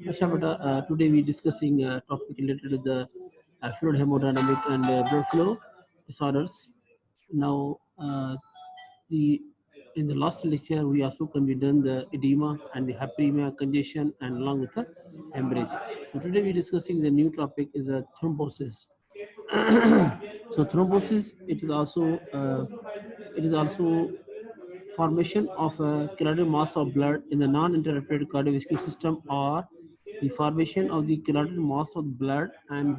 Asha, today we discussing a topic related to the fluid hemodynamic and blood flow disorders. Now, the in the last lecture we also considered the edema and the hyperemia congestion and along with the hemorrhage. So today we discussing the new topic is thrombosis. So thrombosis it is also formation of a cardiac mass of blood in the non-interrupted cardiovascular system, or the formation of the cardiac mass of blood and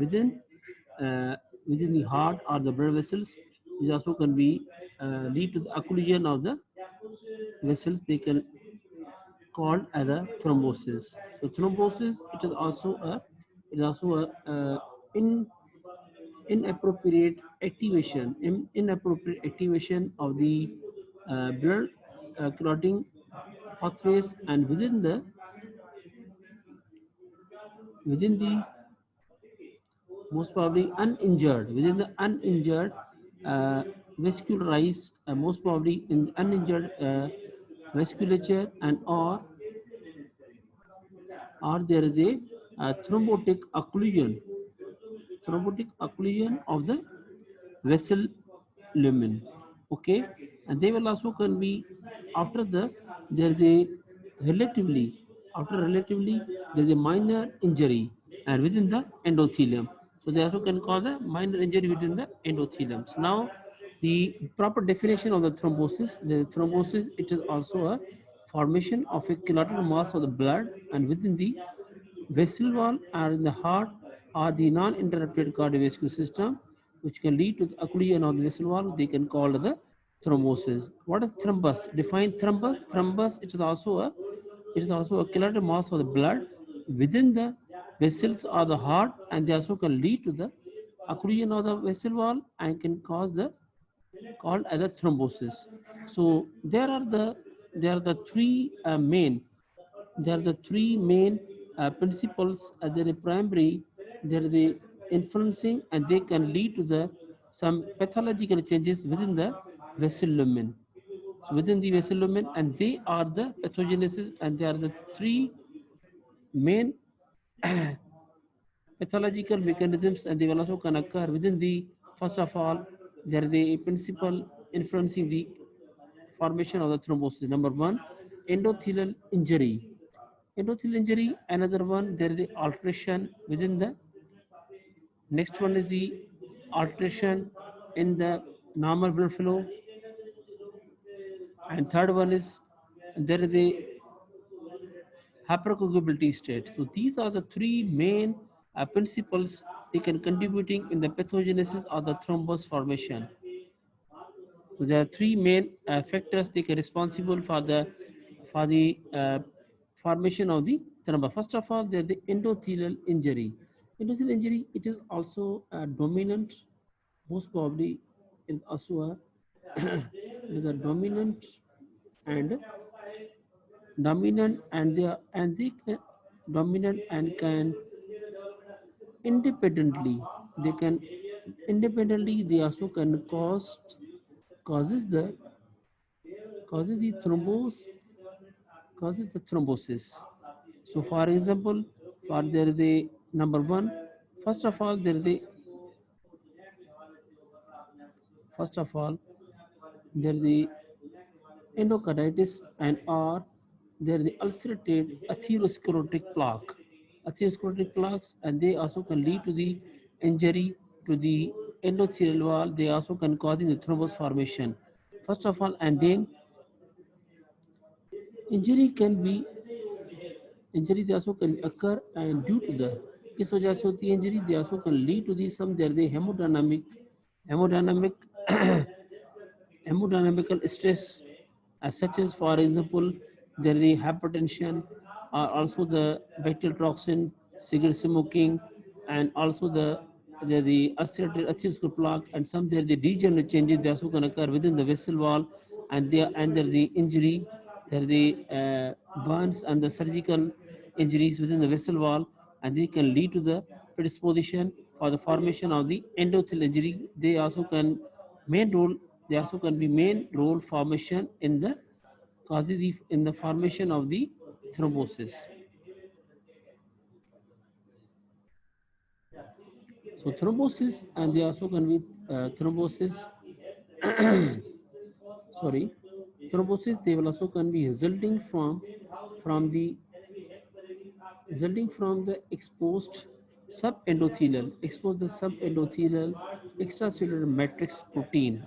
uh, within the heart or the blood vessels, which also can be lead to the occlusion of the vessels. They can called as a thrombosis. So thrombosis it is also a in inappropriate activation of the blood clotting pathways, and within the most probably uninjured within the uninjured uh, vascularized, most probably in the uninjured vasculature, and or there is a thrombotic occlusion of the vessel lumen. Okay, and they will also can be after the there is a relatively relatively there is a minor injury and within the endothelium. So they also can cause a minor injury within the endothelium. So now the proper definition of the thrombosis. The thrombosis, it is also a formation of a clotted mass of the blood and within the vessel wall or in the heart or the non-interrupted cardiovascular system, which can lead to the occlusion of the vessel wall. They can call the thrombosis. What is thrombus? Define thrombus. Thrombus, it is also a clotted mass of the blood within the vessels or the heart, and they also can lead to the occlusion of the vessel wall and can cause the called as a thrombosis. So there are the three main principles. They're the primary, they're the influencing, and they can lead to the some pathological changes within the vessel lumen. So within the vessel lumen, and they are the pathogenesis, and they are the three main pathological mechanisms, and they will also can occur within the, first of all, there is the principle influencing the formation of the thrombosis. Number one, endothelial injury. Endothelial injury, another one, there is the alteration within the, next one is the alteration in the normal blood flow, and third one is there is a hypercoagulability state. So these are the three main principles they can contributing in the pathogenesis of the thrombus formation. So there are three main factors they can responsible for the formation of the thrombus. First of all, there is the endothelial injury. Endothelial injury, it is also a dominant, most probably is also a it is a and dominant, and they dominant and can independently they can independently they also can causes the causes the thrombosis. So for example, for there is a number one, first of all there is a first of all there is the endocarditis, and or there is the ulcerated atherosclerotic plaques, and they also can lead to the injury to the endothelial wall. They also can cause the thrombus formation, first of all, and then injury can be injury they also can occur, and due to the इस वजह से होती है injury, they also can lead to the some there the hemodynamic hemodynamical stress, such as for example there is hypertension, or also the bacterial toxin, cigarette smoking, and also the ulcerated atherosclerotic plaque, and some there the degenerative changes they also can occur within the vessel wall, and there the injury, there the burns and the surgical injuries within the vessel wall, and they can lead to the predisposition for the formation of the endothelial injury. Main role they also can be main role formation in the formation of the thrombosis. So thrombosis, and they also can be thrombosis. Sorry, thrombosis. They will also can be from the resulting from the exposed the subendothelial extracellular matrix protein,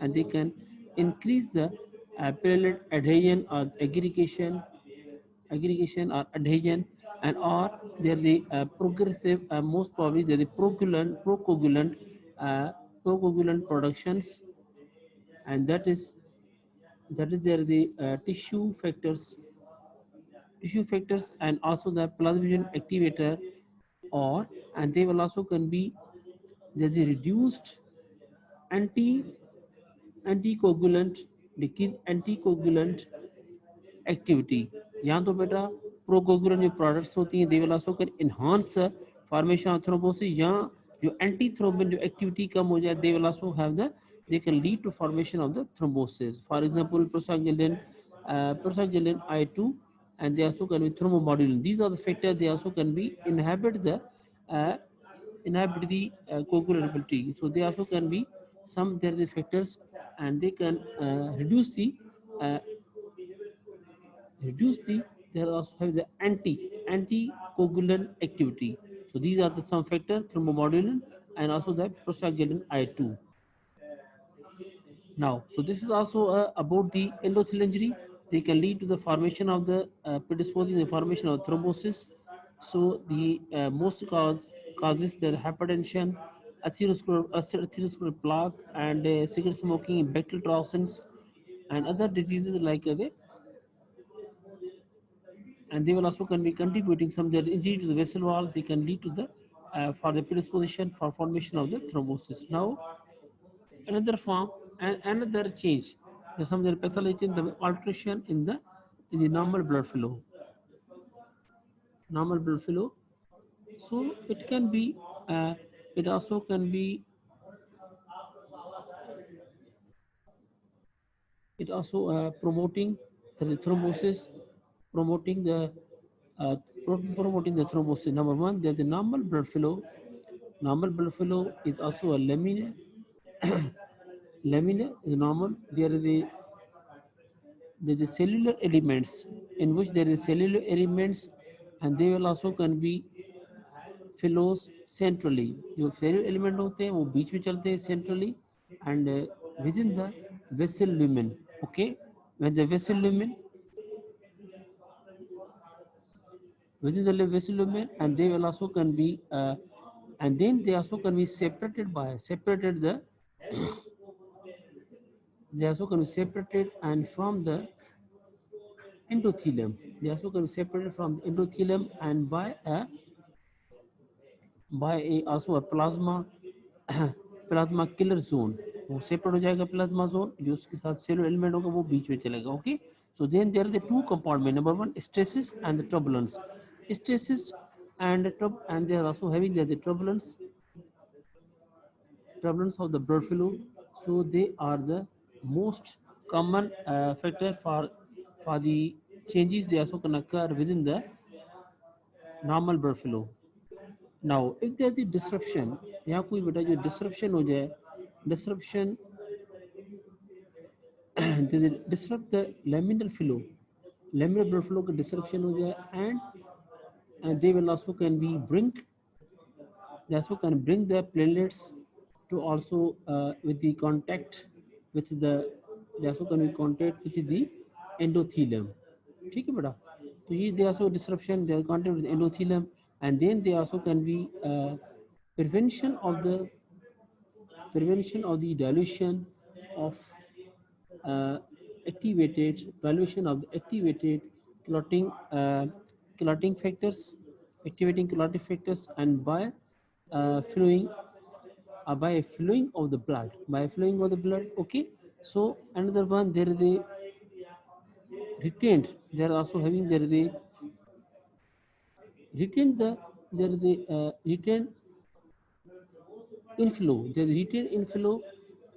and they can increase the platelet adhesion or aggregation or adhesion, and or they're the progressive, most probably they're the procoagulant productions, and that is there the tissue factors and also the plasminogen activator, or and they will also can be there's a reduced anti anticoagulant decrease anticoagulant activity. यहाँ तो बेटा प्रोकोगुलेंट जो products होती हैं they will also can enhance formation of thrombosis, या जो anti thrombin जो activity कम हो जाए they will also have the they can lead to formation of the thrombosis. For example, prostaglandin I2, and they also can be thrombomodulin. These are the factors they also can be uh, inhibit the coagulability. So they also can be some there are the factors, and they can uh, reduce the they also have the anticoagulant activity. So these are the some factors thrombomodulin and also the prostaglandin I2. Now, so this is also about the endothelial injury. They can lead to the formation of the predisposing the formation of thrombosis. So the most causes the hypertension, atherosclerotic plaque, and cigarette smoking, bacterial toxins, and other diseases like and they will also can be contributing some their injury to the vessel wall. They can lead to the for the predisposition for formation of the thrombosis. Now another form and another change, the some their pathology, the alteration in the normal blood flow. So it can be it also can be it also promoting the thrombosis, promoting the uh, promoting the thrombosis. Number one, there's the normal blood flow. Normal blood flow is also a laminar. Laminar is normal. There is the cellular elements in which there is cellular elements, and they will also can be flows centrally. जो cellular element होते हैं वो बीच में चलते हैं centrally, and within the vessel lumen. Okay, when the vessel lumen within the vessel lumen, and they will also can be and then they also can be separated the they also can be separated and from the endothelium. They also can be separated from the endothelium and by also a plasma killer zone. वो separate हो जाएगा plasma zone, जो उसके साथ cellular element होगा वो बीच में चलेगा. Okay, so then there are the two compartment. Number one, stresses and the turbulence. Stresses and they are also having the turbulence of the blood flow. So they are the most common factor for the changes they also can occur within the normal blood flow. Now, if there is the disruption, यहाँ कोई बेटा जो disruption हो जाए, disruption they disrupt the laminar blood flow का disruption हो जाए, and they will also can be they also can bring the platelets to also with the contact with the they also can be contact with the endothelium. ठीक है बेटा, तो ये they also disruption they are contact with the endothelium, and then they also can be prevention of the dilution of uh, dilution of the activated clotting clotting factors, activating clotting factors, and flowing by flowing of the blood. Okay, so another one there is the retained. They are also having retained the there is the retained inflow. There is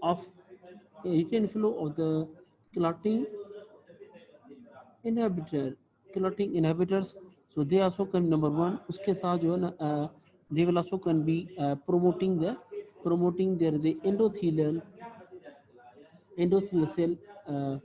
of retained inflow of the clotting inhibitor clotting inhibitors. So they also can number one उसके साथ जो है ना They will also can be promoting the endothelial cell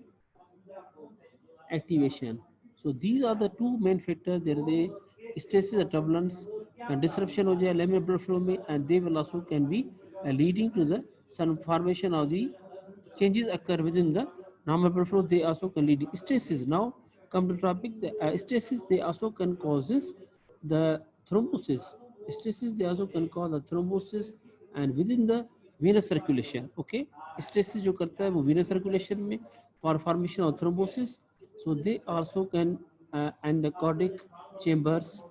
activation. So these are the two main factors. There the stresses, the turbulence, and disruption of the laminar blood flow में, and they will also can be leading to the some formation of the changes occur within the normal blood flow. They also can lead stresses. Now come to topic. The stresses they also can causes the thrombosis. Stresses they also can cause the thrombosis and within the venous circulation. Okay, stresses जो करता है वो venous circulation में for formation of thrombosis. So they also can and the cardiac chambers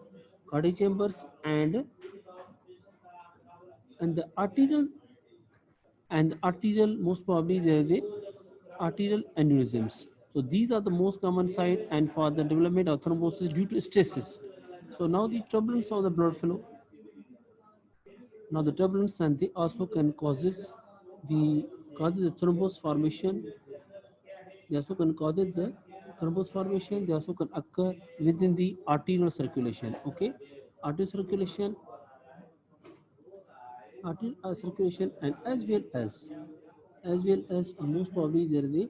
and the arterial most probably the arterial aneurysms. So these are the most common site and for the development of thrombosis due to stresses. So now the turbulence of the blood flow. Now the turbulence and they also can causes the thrombus formation. They also can cause the thrombus formation. They also can occur within the arterial circulation. Okay, arterial circulation, and as well as most probably there is the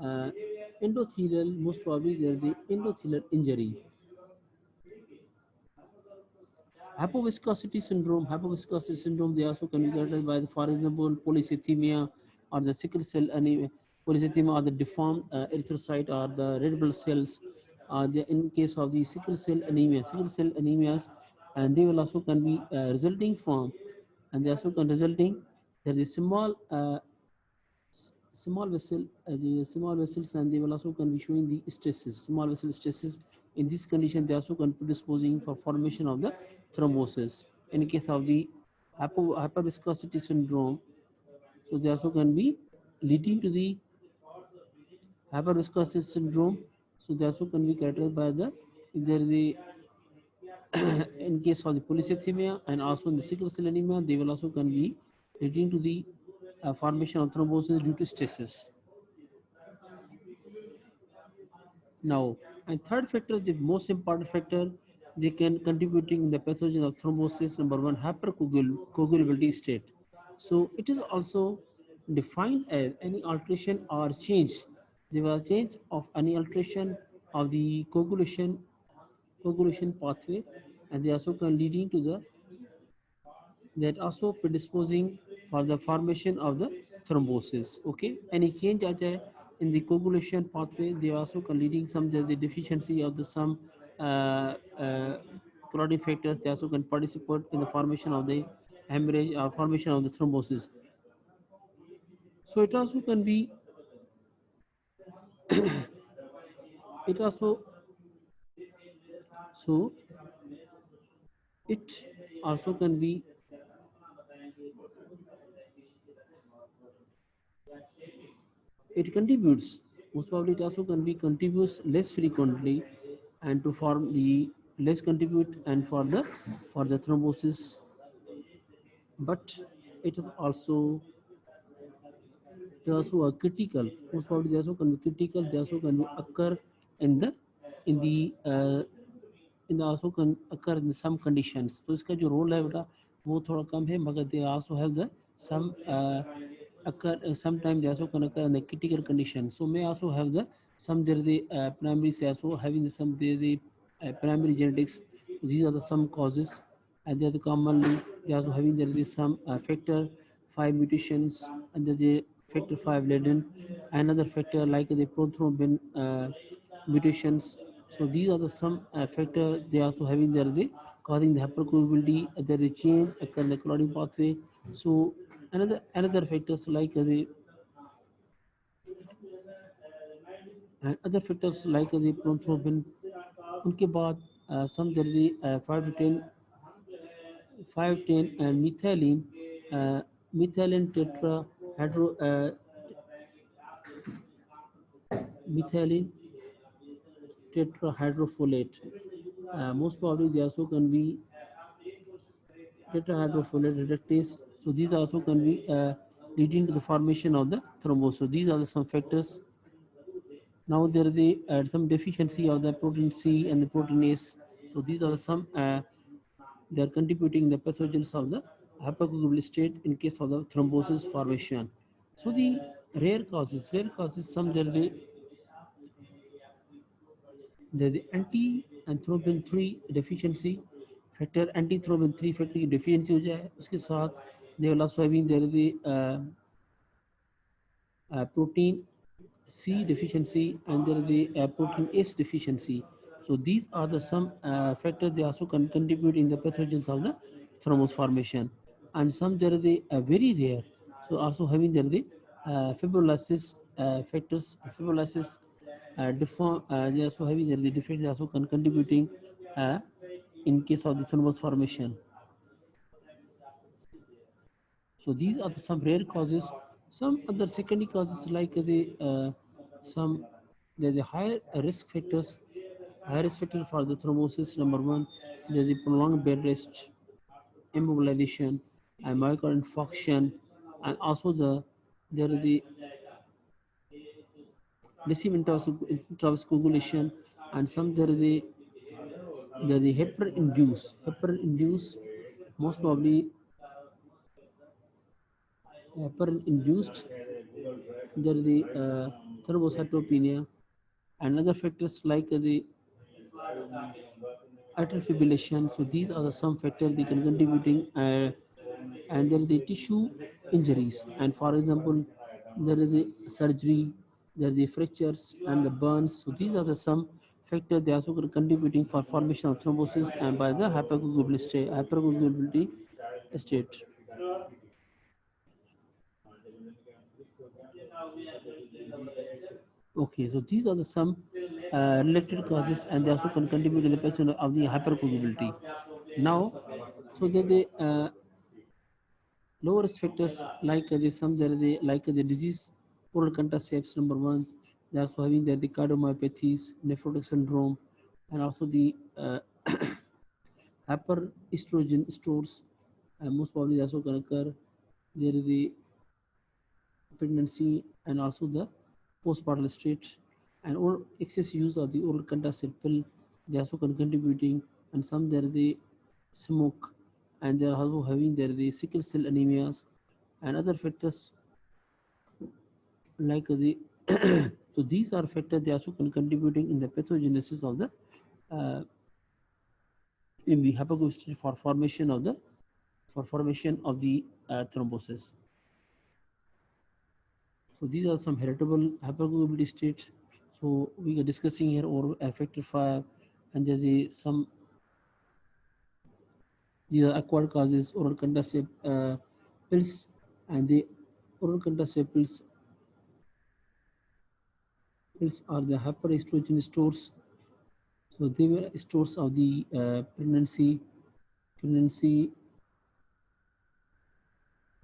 uh, endothelial. Most probably there is the endothelial injury. Hypoviscosity syndrome, they also can be characterized by, for example, polycythemia or the sickle cell anemia, polycythemia or the deformed erythrocyte or the red blood cells. In case of the sickle cell anemias, and they will also can be resulting from, and they also can resulting, there is small small vessels, and they will also can be showing the stresses, small vessel stresses. In this condition, they also can predisposing for formation of the thrombosis. In case of the hyperviscosity syndrome, so they also can be leading to the hyperviscosity syndrome. So they also can be characterized by the, if there is a in case of the polycythemia and also in the sickle cell anemia, they will also can be leading to the formation of thrombosis due to stresses. Now, and third factor is the most important factor. They can contributing in the pathogen of thrombosis. Number one, hypercoagulability state. So it is also defined as any alteration or change. There was change of any alteration of the coagulation pathway, and they also can leading to the that also predisposing for the formation of the thrombosis. Okay, any change in the coagulation pathway, they also can leading some the deficiency of the some clotting factors. They also can participate in the formation of the hemorrhage or formation of the thrombosis. So it also can be it also so it also can be it contributes, most probably it also can be contributes less frequently and to form the less contribute and for the thrombosis, but it is also a critical, most probably they also can be critical, they also can be occur in the in the in the also can occur in some conditions. तो इसका जो role है बेटा वो थोड़ा कम है, मगर they also have the some occur sometimes they also can occur in the critical condition. So may also have the some there the primary also having some the primary genetics. These are the some causes, and they are the commonly they also having there is some factor 5 mutations under the factor 5 laden, another factor like the prothrombin mutations. So these are the some factor they also having there the causing the hypercoagulability, there is change occur in the clotting pathway. So another factors like the other factors like the prothrombin. उनके बाद some there is 5 to 10 and methylene tetrahydro methylene tetrahydrofolate. Most probably they also can be tetrahydrofolate reductase. So these also can be leading to the formation of the thrombus. So these are the some factors. Now there is some deficiency of the protein C and the proteinase. So these are some they are contributing the pathogens of the hypercoagulable state in case of the thrombosis formation. So the rare causes, some there is anti-thrombin 3 deficiency factor, anti-thrombin 3 factor की deficiency हो जाए, उसके साथ they will also having there is the protein C deficiency and there is the protein S deficiency. So these are the some factors they also can contribute in the pathogens of the thrombus formation. And some there is the very rare. So also having there the fibrolysis factors, fibrolysis deform. They also having there the defect. They also can contributing in case of the thrombus formation. So these are the some rare causes. Some other secondary causes like the some there's a higher risk factors. Higher risk factor for the thrombosis. Number one, there's a prolonged bed rest, immobilization, and myocardial infarction, and also there is the massive intravenous coagulation, and some there is the heparin-induced, most probably heparin-induced. There is the thrombocytopenia and other factors like the atrial fibrillation. So these are the some factors they can contributing, and there is the tissue injuries. And for example, there is the surgery, there is the fractures and the burns. So these are the some factors they are also contributing for formation of thrombosis and by the hypercoagulability state. Okay, so these are the some related causes, and they also can contribute in the person of the hypercoagulability. Now, so the lower risk factors like the some there the like the disease, oral contraceptives number one. They also having the cardiomyopathies, nephrotic syndrome, and also the hyperestrogen stores. Most probably also can occur. There is the pregnancy and also the postpartum state, and or excess use of the oral contraceptive pill. They also can contributing, and some there the smoke, and they are also having there the sickle cell anemias and other factors like the so these are factors they also can contributing in the pathogenesis of the uh, in the hypocoagulation for formation of the thrombosis. So these are some heritable hypercoagulability states. So we are discussing here oral factor 5, and there's some these are acquired causes oral contraceptive pills, and the oral contraceptive pills are the hyperestrogen stores. So they were stores of the pregnancy,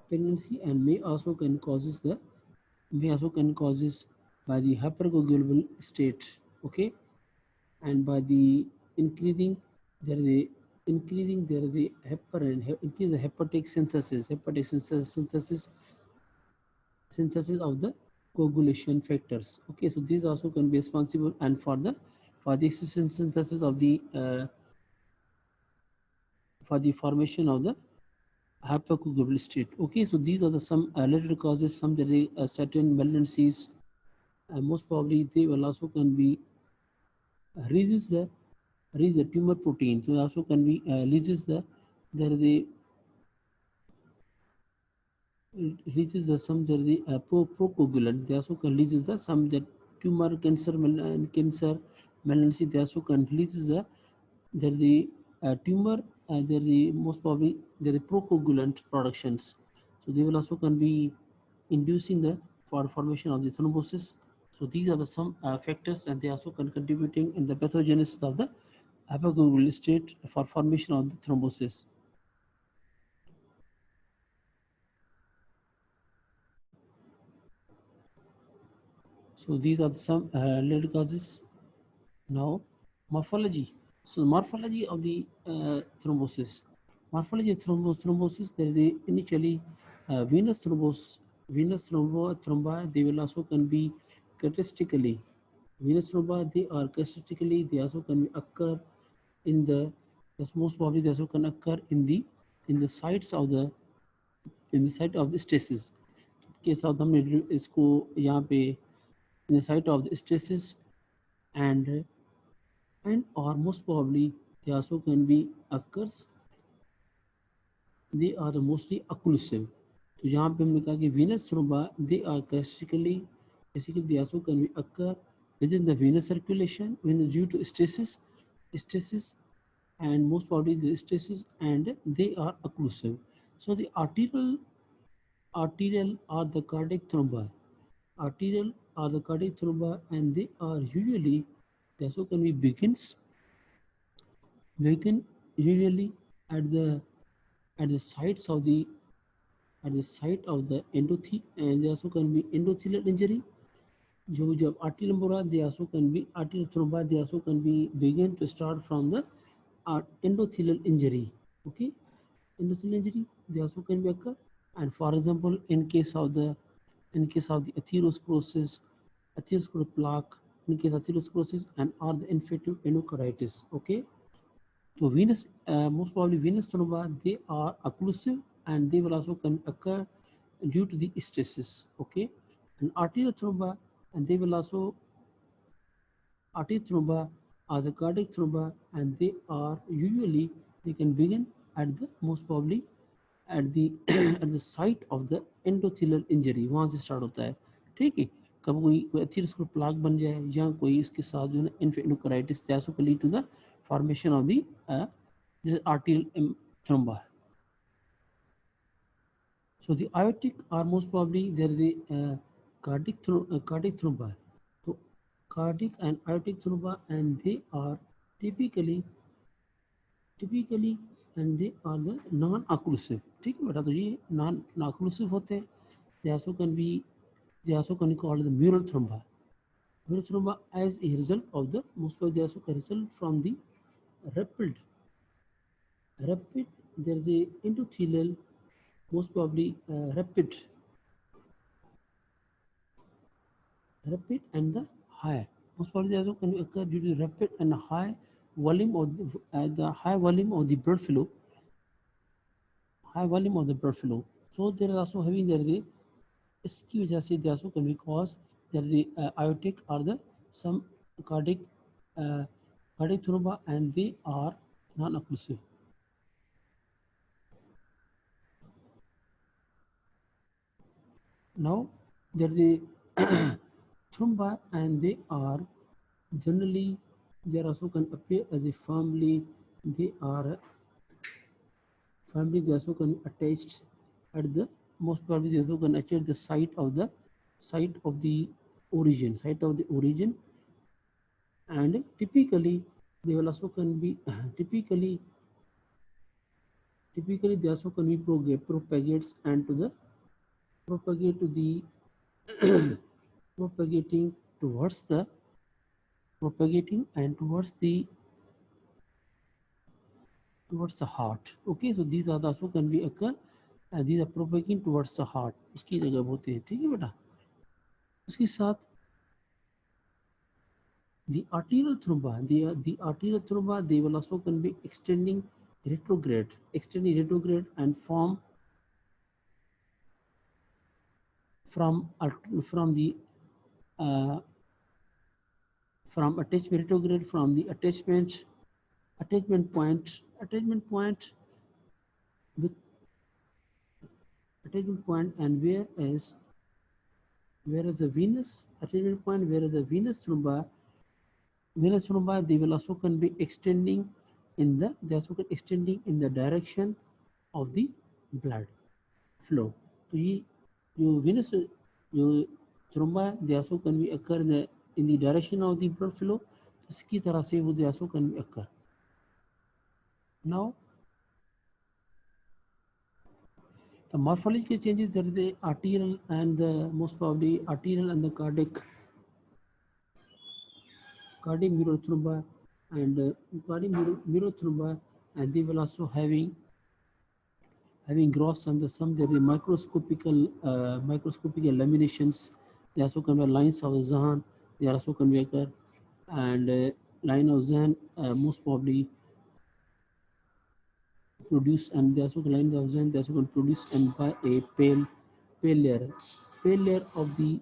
and may also can causes by the hypercoagulable state. Okay, and by the increasing there is a increasing there is the heparin increase the synthesis of the coagulation factors. Okay, so these also can be responsible and for the synthesis of the for the formation of the hypercoagulable state. Okay, so these are the some related causes. Some there is certain malignancies, and most probably they will also can be release the tumor protein. So also can be releases the there is the releases the some there the procoagulant. They also can releases the some that tumor cancer malignancy. They also can releases there the tumor. There the most probably there the procoagulant productions. So they will also can be inducing the for formation of the thrombosis. So these are the some factors, and they also can contributing in the pathogenesis of the hypercoagulable state for formation of the thrombosis. So these are some related causes. Now, morphology. So morphology of the thrombosis. Morphology of thrombosis. There is initially venous thrombi. They will also can be venous thrombi. They are characteristically they also can occur in the That's most probably they also can occur in the sites of the site of the stresses. के साथ हमने इसको यहाँ पे in the site of the stresses and or most probably they also can be occurs, they are mostly occlusive. तो यहाँ पे हमने कहा कि venous thrombi they are characteristically basically they also can be occur within the venous circulation when due to stresses and most probably the stresses and they are occlusive. So the arterial are the cardiac thrombi. Arterial are the cardiac thrombi and they are usually they also can be begin usually at the sites of the at the site of the endothelium, and they also can be endothelial injury. जो जब arterial emboli, they also can be arterial thrombi, they also can be begin to start from the endothelial injury. Okay, endothelial injury they also can be occur, and for example, in case of the atherosclerosis, atherosclerotic plaque, in case of atherosclerosis and or the infective endocarditis. Okay. So venous, most probably venous thrombi, they are occlusive and they will also can occur due to the stresses. Okay, and arterial thrombi, and they will also arterial thrombi are the cardiac thrombi, and they are usually they can begin at the most probably at the at the site of the endothelial injury. वहाँ से start होता है, ठीक है. कब कोई atherosclerotic plaque बन जाए या कोई इसके साथ जो है endocarditis, they also can lead to the formation of the this arterial thrombi. So the aortic are most probably there the cardiac thrombi. So cardiac and aortic thrombi, and they are typically and they are the non-occlusive. ठीक है बेटा, तो ये non-occlusive होते हैं. They also can be called the mural thrombi. Mural thrombi as a result of the most probably they also can result from the rapid there is a endothelial most probably rapid and the high. Most probably also can occur due to rapid and high volume of the high volume of the blood flow. So there is also having there the इसकी वजह से they also can be caused that the aortic are the some cardiac thrombi and they are non-occlusive. Now there the thrombi, and they are generally they also can appear as a family. They also can attached at the most probably they also can attach the site of the origin, and typically they will also can be typically they also can be propagates and to the propagating towards the heart. Okay, so these are also can be occur and these are propagating towards the heart. इसकी जगह होते हैं, ठीक है बेटा. उसके साथ the arterial thrombi, they will also can be extending retrograde and form from the from attachment retrograde from the attachment point with attachment point, and whereas the venous attachment point, whereas the venous thrombi they will also can be extending in the direction of the blood flow. तो ये जो venous जो thrombi they also can be occur in the direction of the blood flow. इसकी तरह से वो they also can be occur. Now the morphological changes, there is the arterial and the most probably arterial and the cardiac mural thrombi and cardiac mural thrombi, and they will also having gross and the some there is microscopical laminations. They also can be lines of the Zahan. They also can be occur, and line of Zahan most probably produce, and they also line the vessel, they also can produce and by a pale layer of the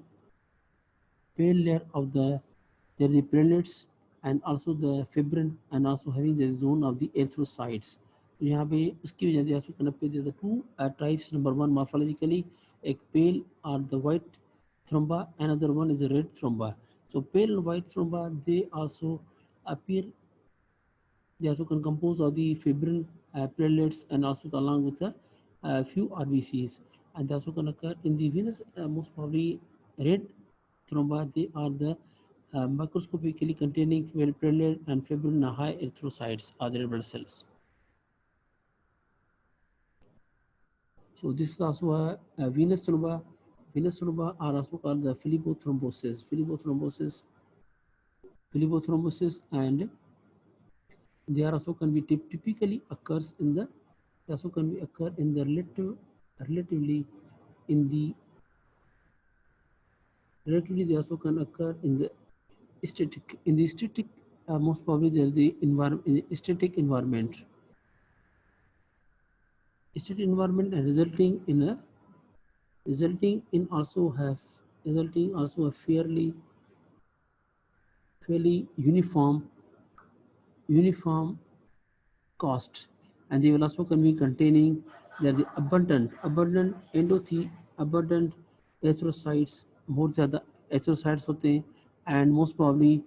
pale layer of the there the platelets and also the fibrin and also having the zone of the erythrocytes. तो यहाँ पे उसकी वजह से also connect with the two types. Number one, morphologically, a pale or the white thromba, another one is a red thromba. So pale and white thromba, they also appear, they also can compose of the fibrin platelets and also along with a few RBCs, and they also can occur in the venous, most probably red thromba. They are the microscopically containing platelet and fibrin high erythrocytes are the red blood cells. So this is also a venous thromba. Venous thromba are also called the philipothrombosis, and they are also can be typically occurs in the they also can be occur in the relatively in the relatively they also can occur in the static most probably there the environment static environment and resulting also a fairly uniform cost, and they will also can be containing there the abundant erythrocytes, बहुत ज़्यादा erythrocytes होते हैं, and most probably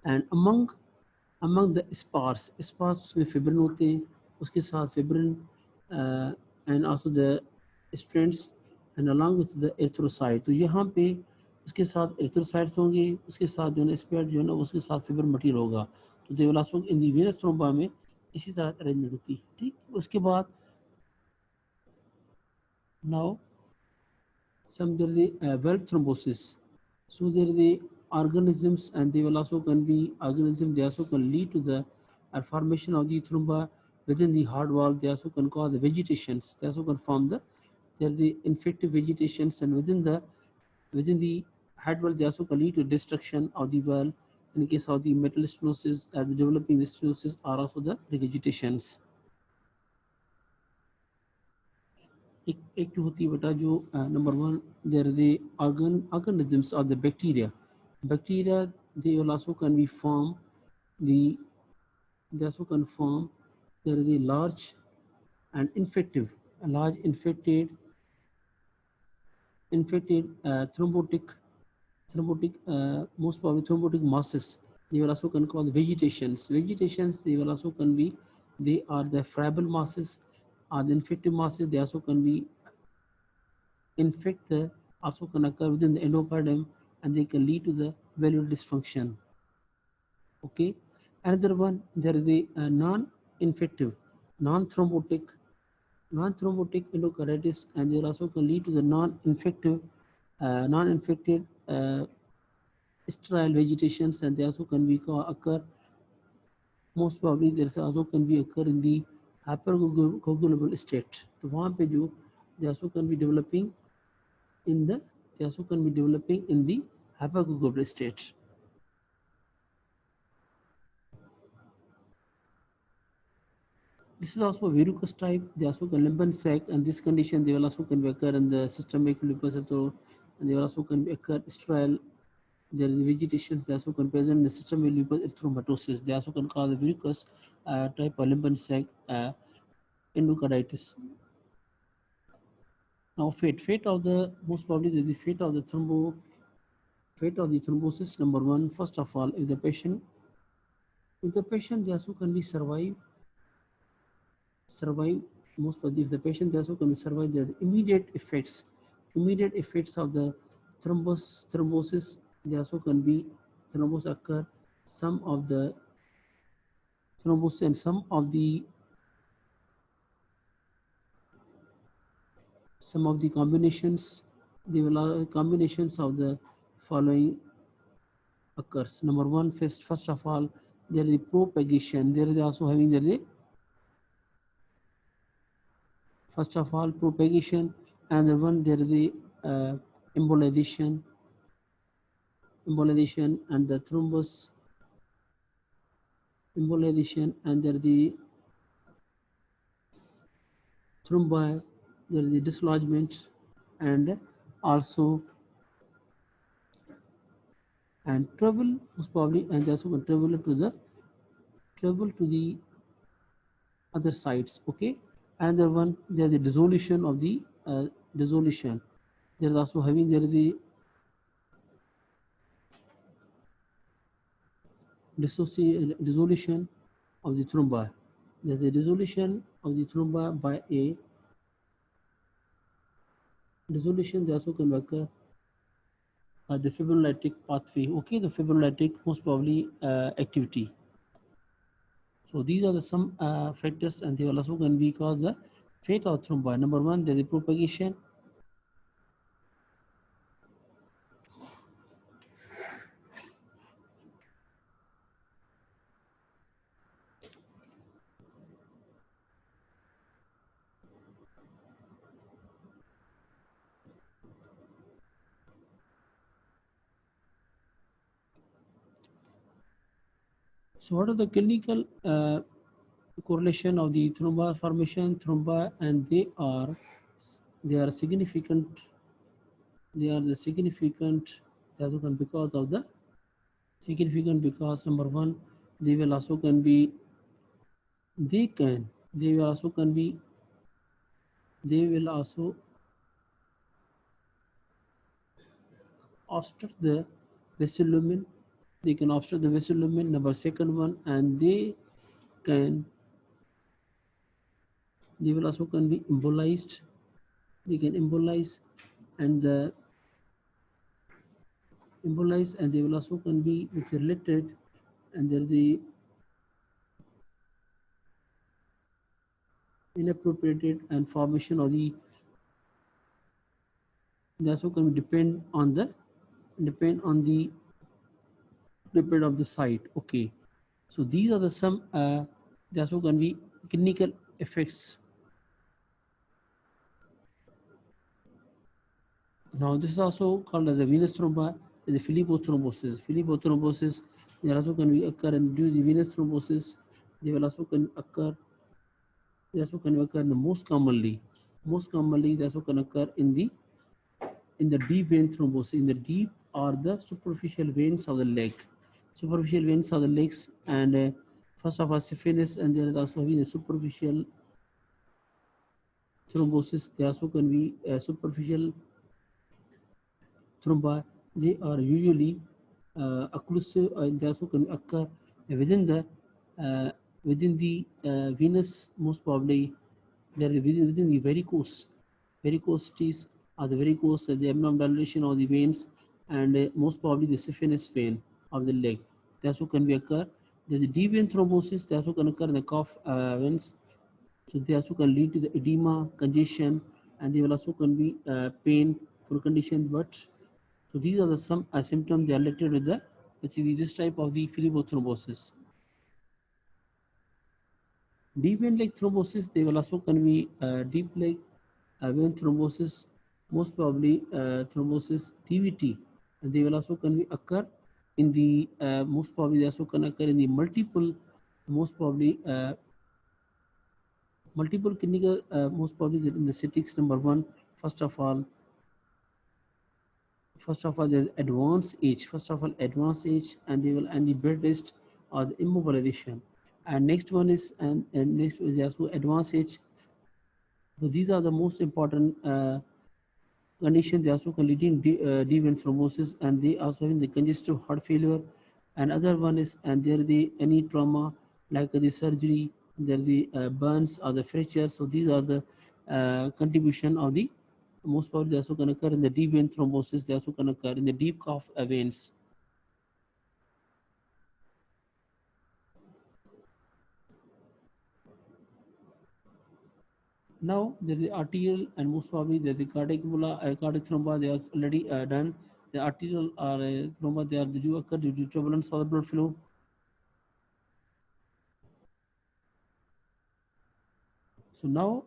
and among the spars उसमें fibrin होते हैं, उसके साथ fibrin and also the strands and along with the erythrocyte. तो यहाँ पे उसके साथ erythrocytes होंगे, उसके साथ जो है स्पेयर जो है ना उसके साथ fibrin मटीरियल होगा. तो they will also in the venous thromba में इसी तरह अरेंजमेंट होती है. ठीक, उसके बाद now some there the valve thrombosis. So there the organisms, and they will also can be organisms, they also can lead to the formation of the thromba within the heart valve. They also can cause the vegetations, they also can form the there the infective vegetations, and within the heart valve they also can lead to destruction of the valve. In case of the metal stenosis, the developing the stenosis are also the vegetations. एक जो होती है बेटा जो number one there the organisms of the bacteria they will also can be form the they also can form there is a large and infected thrombotic most probably thrombotic masses. They will also can call the vegetations they will also can be, they are the friable masses or the infective masses. They also can be infect the also can occur within the endocardium, and they can lead to the valvular dysfunction. Okay, another one there is the non-infective non-thrombotic endocarditis, and they also can lead to the non-infected sterile vegetations, and they also can be occur most probably there also can be occur in the hypercoagulable state. तो वहाँ पे जो they also can be developing in the hypercoagulable state. This is also a verrucous type. They also can limp sac, and this condition they will also can occur in the systemic lupus, and they will also can occur sterile. There is vegetation. They also can present in the systemic lupus erythematosus. They also can cause the verrucous type of limp sac endocarditis. Now fate of the most probably the fate of the thrombosis. Number one, first of all, if the patient they also can be survive most probably if the patient they also can survive the immediate effects of the thrombosis. They also can be thrombosis occur, some of the thrombosis and some of the combinations, they will combinations of the following occurs. Number one, first of all, there is propagation. There is also having the first of all propagation, and the one there is the embolization and the thrombus embolization, and there the thrombi, there is a dislodgement, and also and travel most probably, and also can travel to the other sites. Okay, another one, there is the dissolution of the dissolution. There is also having there is the dissolution of the thrombi. There is a dissolution of the thrombi by a dissolution. They also can occur the fibrinolytic pathway. Okay, the fibrinolytic most probably activity. So these are the some factors, and they will also can be cause the fate of thrombi. Number one, there is propagation. So what are the clinical correlation of the thrombi formation, thrombi, and they are significant. They are the significant because of the significant because number one, they will also can be they will also can be they will also obstruct the vessel lumen. They can obstruct the vessel lumen. Number second one, and can they will also can be embolized. They can embolize and the embolize, and they will also can be with related, and there is a inappropriate and formation of the they also can depend on the depend on the depend of the site. Okay, so these are the some they also can be clinical effects. Now this is also called as a venous thrombi, the philipothrombosis. Philipothrombosis, they also can be occur and due to the venous thrombosis, they will also can occur. They also can occur in the most commonly they also can occur in the deep vein thrombosis. In the deep or the superficial veins of the leg, superficial veins of the legs, and first of all syphilis, and there is also having a superficial thrombosis. They also can be superficial thrombi. They are usually occlusive, and they also can occur within the uh, venous, most probably there within the varicosities or the varicose, the abnormal dilation of the veins, and most probably the syphilis vein of the leg. They also can be occur. There's the deep vein thrombosis. They also can occur in the cough veins. So they also can lead to the edema, congestion, and they will also can be pain for conditions. But so these are the some symptoms they are related with the this type of the philipothrombosis. Deep vein leg thrombosis, they will also can be deep leg vein thrombosis, most probably thrombosis DVT, and they will also can be occur in the most probably they also can occur in the multiple, most probably multiple clinical, most probably in the statistics. Number one, first of all, the advanced age. First of all, advanced age, and they will and the bed rest or the immobilization. And next one is and next is also advanced age. So these are the most important conditions. They also can leading deep vein thrombosis, and they also having the congestive heart failure. And other one is and there the any trauma like the surgery, there the burns or the fracture. So these are the contribution of the most probably they also can occur in the deep vein thrombosis. They also can occur in the deep cough veins. Now there is the arterial and most probably there is the cardiac thromba. They are already done. The arterial or thromba they are do occur due to turbulence of the blood flow. So now,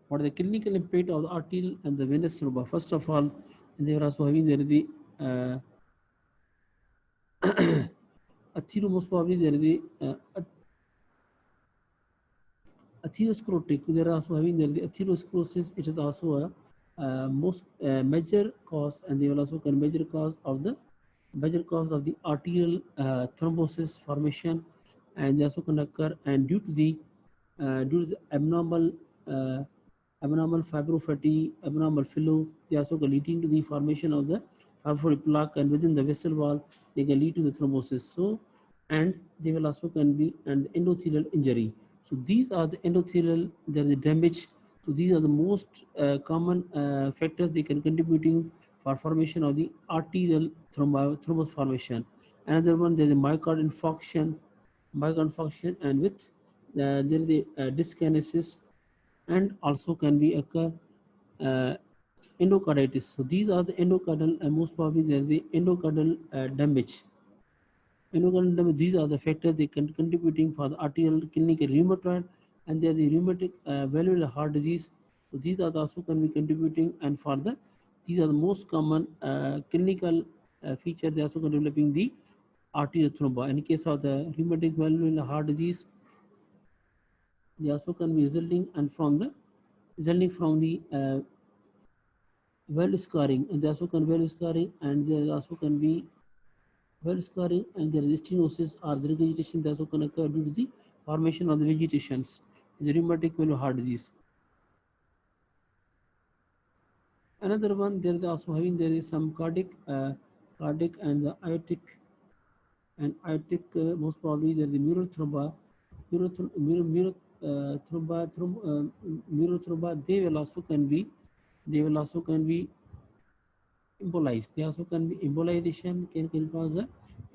what is the clinical impact of the arterial and the venous thromba? First of all, they are also having there is the arterial most probably there is the atherosclerotic. There are also having the atherosclerosis. It is also a most major cause, and they will also can major cause of the arterial thrombosis formation, and they also can occur, and due to the uh, abnormal fibrofatty, abnormal filo, they also can leading to the formation of the fibrofatty plaque, and within the vessel wall, they can lead to the thrombosis. So, and they will also can be an endothelial injury. So these are the endothelial, there is damage. So these are the most common factors they can contributing for formation of the arterial thrombus formation. Another one, there is a myocardial infarction, and with there is a dyskinesis, and also can be occur uh, endocarditis. So these are the endocardial, and most probably there is the endocardial damage. Endocardial damage. These are the factors they can contributing for the arterial clinical rheumatoid, and there is the rheumatic valvular heart disease. So these are the also can be contributing, and for the these are the most common clinical features. They also can developing the arterial thromba. In case of the rheumatic valvular heart disease, they also can be resulting from the well scarring, and they also can well scarring, and there also can be well scarring, and there is stenosis or the regurgitation that also can occur due to the formation of the vegetations in the rheumatic valvular heart disease. Another one, there is also having there is some cardiac and the aortic, most probably there is the neurothromba. They will also can be embolize. They also can be embolization can cause a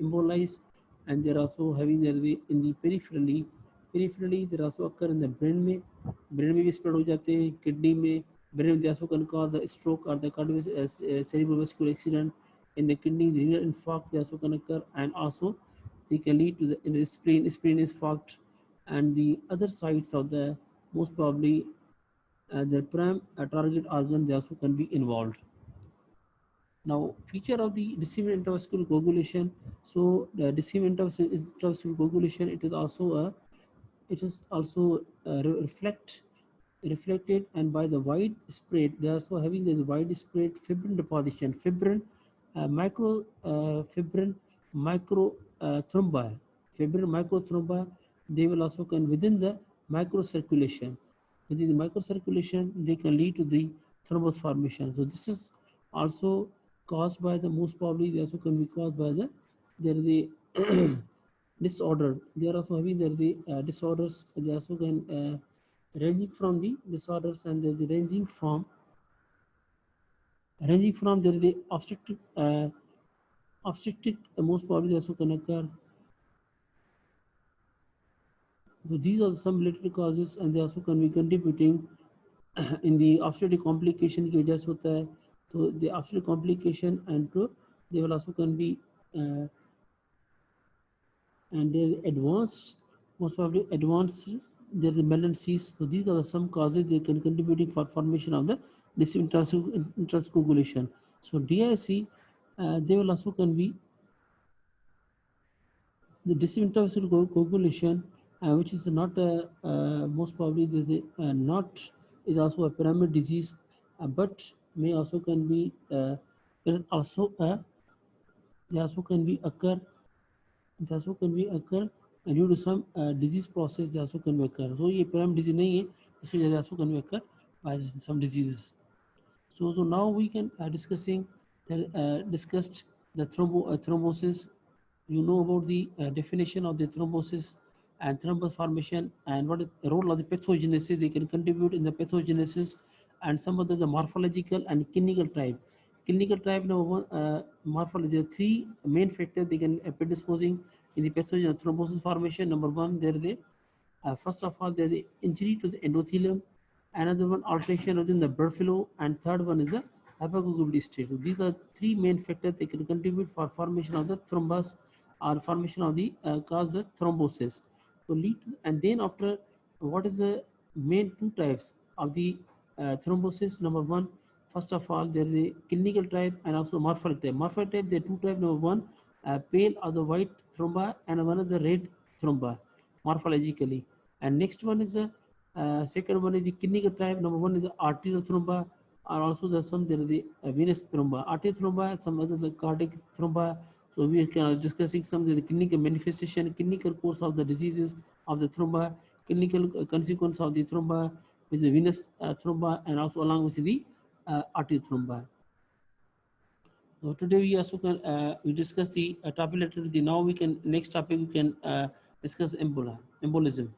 embolize, and they're also having their in the peripherally. Peripherally, they also occur in the brain में भी spread हो जाते हैं, kidney में, brain they also can cause the stroke or the cerebrovascular accident. In the kidney, the renal infarct they also can occur, and also they can lead to the in the spleen. Spleen is infarct, and the other sides of the most probably the prime target organ they also can be involved. Now, feature of the disseminated intravascular coagulation. So, the disseminated intravascular coagulation, it is also reflected, and by the wide spread, they are also having the wide spread fibrin deposition, fibrin micro thrombi, fibrin microthrombi. They will also can within the microcirculation. Within the microcirculation, they can lead to the thrombus formation. So this is also caused by the most probably they also can be caused by the there is the disorder. They are also having there the disorders. They also can ranging from the disorders, and there is ranging from there is the obstetric most probably also can occur. So these are some related causes, and they also can be contributing in the obstetric complication की वजह से होता है. So the obstetric complication, and they will also can be and they advanced, most probably advanced, there the malignancies. So these are some causes they can contributing for formation of the intercoagulation. So DIC, they will also can be the intervascular coagulation, which is not most probably there is a not is also a pyramid disease, but may also can be it also they also can be occur. It also can be occur due to some disease process. They also can occur. So ये pyramid disease नहीं है, इसलिए they also can occur by some diseases. So now we can discussed the thrombosis. You know about the definition of the thrombosis and thrombus formation, and what is the role of the pathogenesis. They can contribute in the pathogenesis, and some of the morphological and clinical type. Clinical type number one, morphology. There are three main factors they can predisposing in the pathogen thrombosis formation. Number one, there is first of all there is injury to the endothelium. Another one, alteration within the blood flow, and third one is the hypercoagulability state. So these are three main factors they can contribute for formation of the thrombus or formation of the cause the thrombosis. So lead to, and then after, what is the main two types of the thrombosis? Number one, first of all, there is a clinical type and also morphological type. Morphological type, there are two types. Number one, pale or the white thrombi, and one is the red thrombi morphologically. And next one is a Second one is the kidney type. Number one is the arterial thromba, and also the some there is the venous thromba. Arterial thromba, some other the cardiac thromba. So we are discussing some of the clinical manifestation, clinical course of the diseases of the thromba, clinical consequence of the thromba with the venous thromba, and also along with the arterial thromba. So today we also can we discuss the topic later. Now we can next topic we can discuss embolism.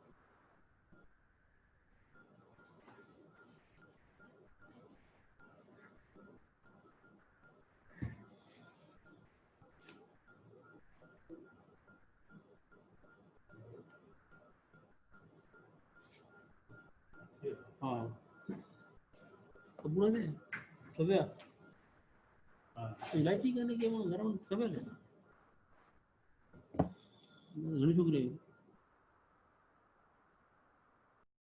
हाँ कब बोला थे कब है light ही करने के वहाँ घर में कब है घनी शुक्र है